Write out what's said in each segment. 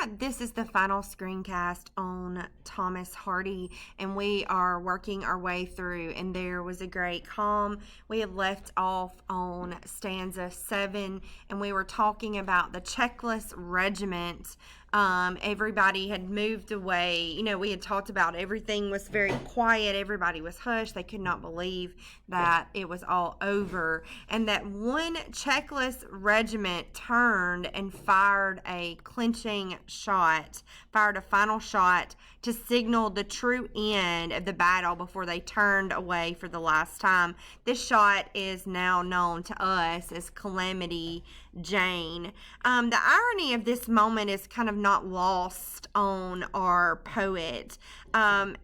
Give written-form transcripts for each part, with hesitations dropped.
This is the final screencast on Thomas Hardy, and we are working our way through, and there was a great calm. We had left off on stanza 7, and we were talking about the checklist regiment. Everybody had moved away. We had talked about everything was very quiet. Everybody was hushed. They could not believe that it was all over, and that one checklist regiment turned and fired a clinching shot, fired a final shot to signal the true end of the battle before they turned away for the last time. This shot is now known to us as Calamity Jane. The irony of this moment is kind of not lost on our poet.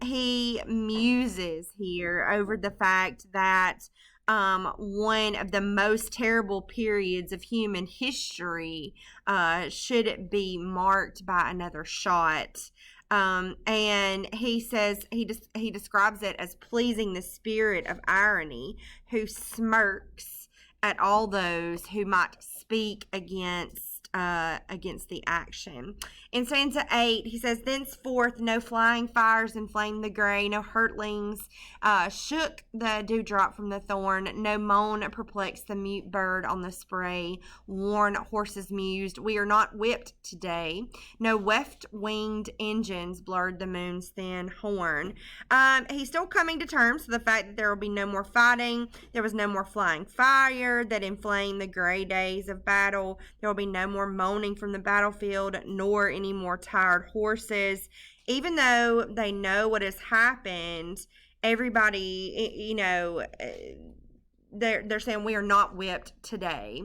He muses here over the fact that one of the most terrible periods of human history should be marked by another shot. And he says he describes it as pleasing the spirit of irony, who smirks at all those who might speak against the action. In stanza 8, he says, "Thenceforth no flying fires inflamed the gray, no hurtlings shook the dewdrop from the thorn, no moan perplexed the mute bird on the spray. Worn horses mused, we are not whipped today. No weft-winged engines blurred the moon's thin horn." He's still coming to terms with the fact that there will be no more fighting. There was no more flying fire that inflamed the gray days of battle. There will be no more moaning from the battlefield, nor any more tired horses. Even though they know what has happened, everybody, they're saying we are not whipped today.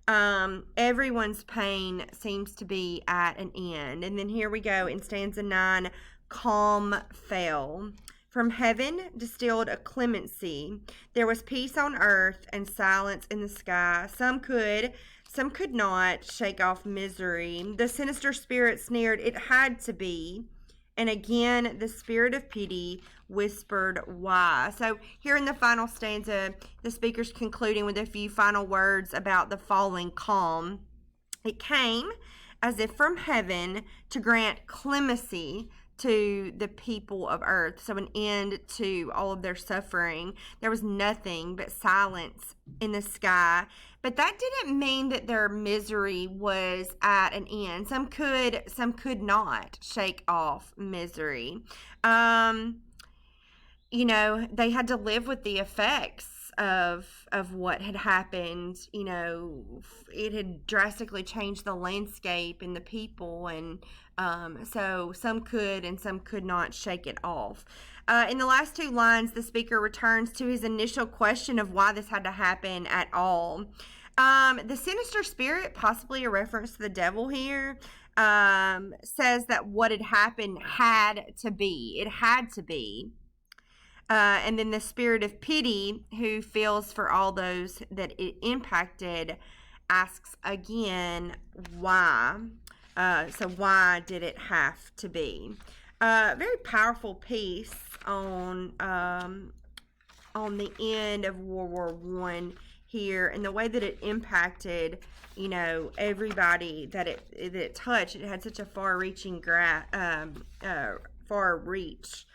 Everyone's pain seems to be at an end. And then here we go in stanza 9, calm fell. From heaven distilled a clemency. There was peace on earth and silence in the sky. Some could not shake off misery. The sinister spirit sneered, it had to be. And again, the spirit of pity whispered, why? So here in the final stanza, the speaker's concluding with a few final words about the falling calm. It came as if from heaven to grant clemency to the people of earth, so an end to all of their suffering. There was nothing but silence in the sky, but that didn't mean that their misery was at an end. Some could not shake off misery. They had to live with the effects of what had happened. It had drastically changed the landscape and the people, and so some could and some could not shake it off. In the last two lines, the speaker returns to his initial question of why this had to happen at all. The sinister spirit, possibly a reference to the devil here, says that what had happened had to be. It had to be. And then the spirit of pity, who feels for all those that it impacted, asks again, why? So why did it have to be? Very powerful piece on the end of World War I here, and the way that it impacted, everybody that it touched. It had such a far-reaching far reach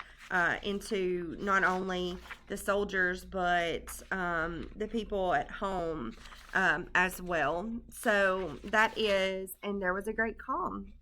into not only the soldiers, but the people at home as well. So that is, and there was a great calm.